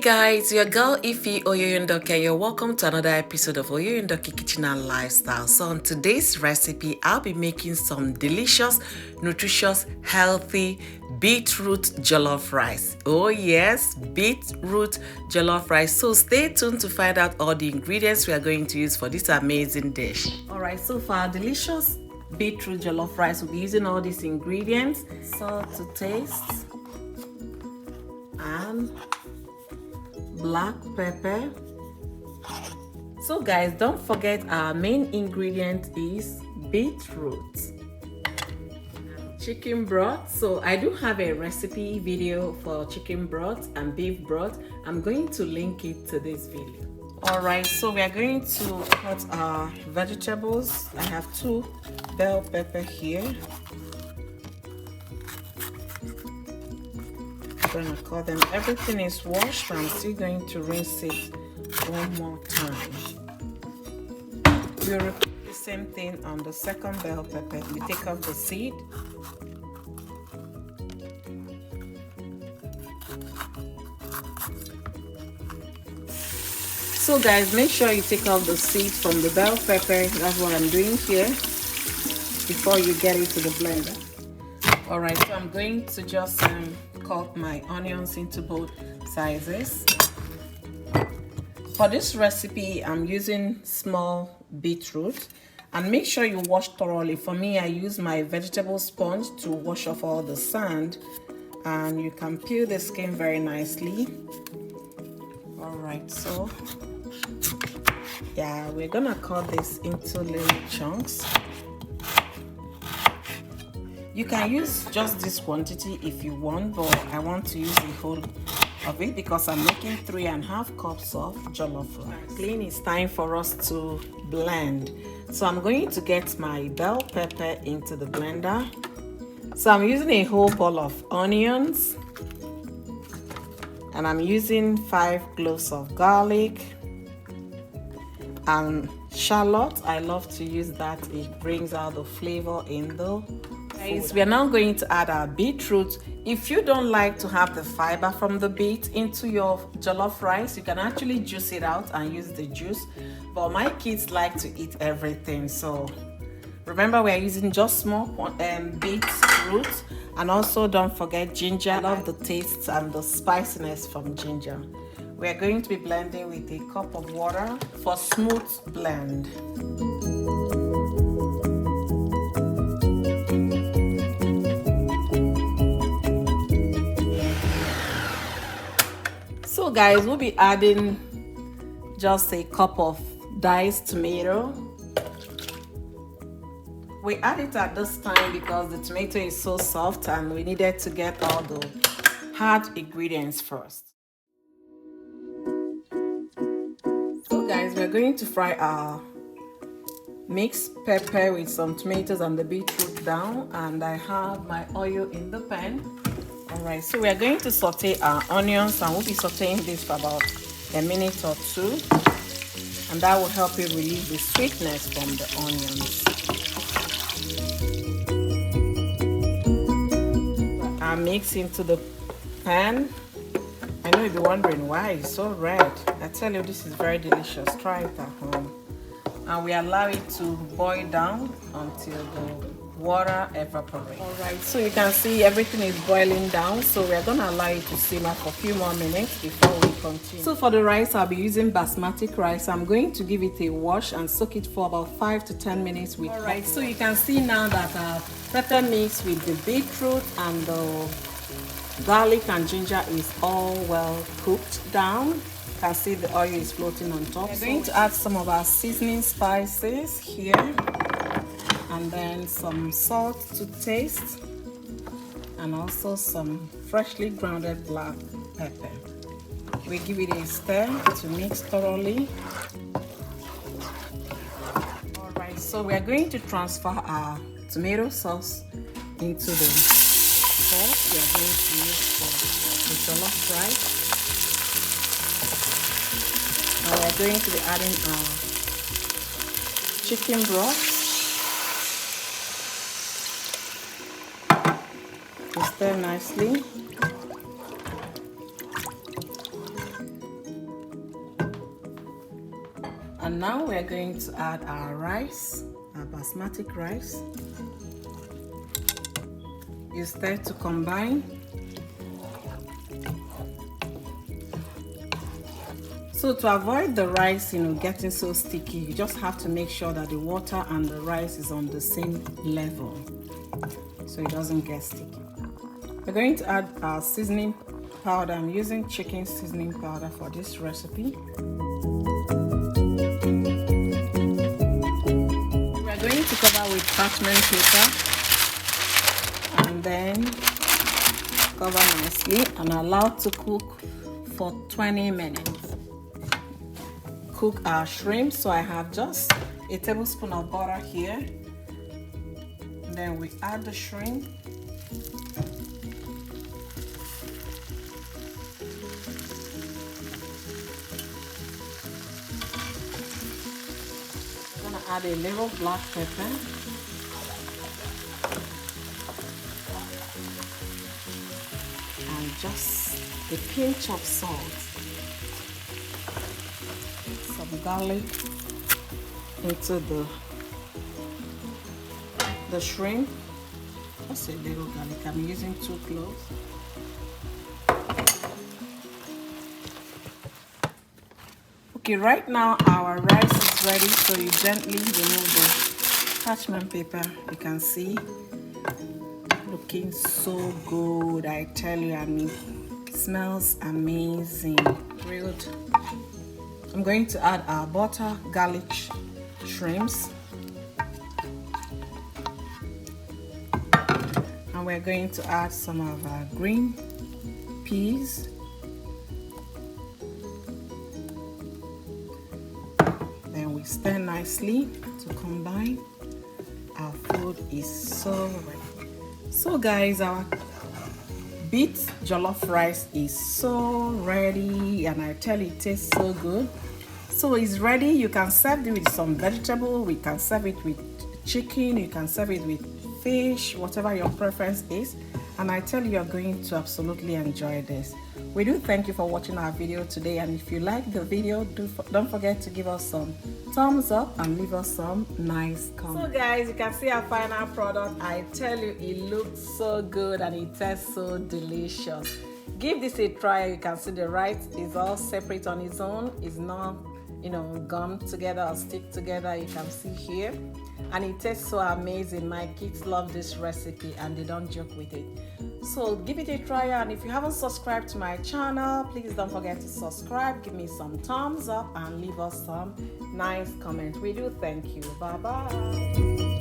guys, your girl Ify Oyoyondoke. You're welcome to another episode of Oyoyondoke Kitchen and Lifestyle. So on today's recipe, I'll be making some delicious, nutritious, healthy beetroot jollof rice. Oh yes, beetroot jollof rice. So stay tuned to find out all the ingredients we are going to use for this amazing dish. Alright, so for our delicious beetroot jollof rice, we'll be using all these ingredients: salt to taste, and black pepper. So guys, don't forget our main ingredient is beetroot, chicken broth. So I do have a recipe video for chicken broth and beef broth. I'm going to link it to this video. All right, so we are going to cut our vegetables. I have 2 bell pepper here. I'm gonna cut them. Everything is washed. I'm still going to rinse it one more time. We'll repeat the same thing on the second bell pepper. We take off the seed. So guys, make sure you take off the seed from the bell pepper. That's what I'm doing here before you get it to the blender. Alright, so I'm going to just cut my onions into both sizes. For this recipe, I'm using small beetroot, and make sure you wash thoroughly. For me, I use my vegetable sponge to wash off all the sand, and you can peel the skin very nicely. Alright, so yeah, we're gonna cut this into little chunks. You can use just this quantity if you want, but I want to use the whole of it because I'm making 3.5 cups of jollof rice. Clean, it's time for us to blend. So I'm going to get my bell pepper into the blender. So I'm using a whole ball of onions, and I'm using 5 cloves of garlic and shallot. I love to use that. It brings out the flavor in the food. We are now going to add our beetroot. If you don't like to have the fiber from the beet into your jollof rice, you can actually juice it out and use the juice, but my kids like to eat everything. So remember, we are using just small beet root, and also don't forget ginger. I love the taste and the spiciness from ginger. We are going to be blending with a cup of water for smooth blend. So guys, we'll be adding just a cup of diced tomato. We add it at this time because the tomato is so soft and we needed to get all the hard ingredients first. So guys, we're going to fry our mixed pepper with some tomatoes and the beetroot down, and I have my oil in the pan. Alright, so we are going to saute our onions, and we'll be sauteing this for about a minute or 2, and that will help you relieve the sweetness from the onions. Our mix into the pan. I know you'll be wondering why it's so red. I tell you, this is very delicious. Try it at home. And we allow it to boil down until the water evaporates. Alright, so you can see everything is boiling down, so we are going to allow it to simmer for a few more minutes before we continue. So for the rice, I'll be using basmati rice. I'm going to give it a wash and soak it for about 5 to 10 minutes with Alright, so you can see now that our pepper mix with the beetroot and the garlic and ginger is all well cooked down. You can see the oil is floating on top. We're going to add some of our seasoning spices here, and then some salt to taste, and also some freshly grounded black pepper. We give it a stir to mix thoroughly. Alright, so we are going to transfer our tomato sauce into the sauce we are going to use for the jollof rice. Now we are going to be adding our chicken broth. Stir nicely. And now we're going to add our rice, our basmati rice. You start to combine. So to avoid the rice, getting so sticky, you just have to make sure that the water and the rice is on the same level so it doesn't get sticky. We're going to add our seasoning powder. I'm using chicken seasoning powder for this recipe. We're going to cover with parchment paper and then cover nicely and allow to cook for 20 minutes. Cook our shrimp, so I have just a tablespoon of butter here. Then we add the shrimp. I'm gonna add a little black pepper. And just a pinch of salt. Some garlic into the shrimp. Just a little garlic. I'm using 2 cloves. Okay, right now our rice is ready, so you gently remove the parchment paper. You can see looking so good, I tell you. I mean, it smells amazing. Grilled. I'm going to add our butter garlic shrimps, and we're going to add some of our green peas. Then we stir nicely to combine. Our food is so ready. So guys, our beet jollof rice is so ready, and I tell you, it tastes so good. So it's ready. You can serve it with some vegetable. We can serve it with chicken. You can serve it with fish, whatever your preference is. And I tell you, you're going to absolutely enjoy this. We do thank you for watching our video today, and if you like the video, don't forget to give us some thumbs up and leave us some nice comments. So guys, you can see our final product. I tell you, it looks so good and it tastes so delicious. Give this a try. You can see the rice is all separate on its own. It's not gummed together or stick together. You can see here, and it tastes so amazing. My kids love this recipe and they don't joke with it. So give it a try, and if you haven't subscribed to my channel, please don't forget to subscribe, give me some thumbs up and leave us some nice comments. We do thank you. Bye bye.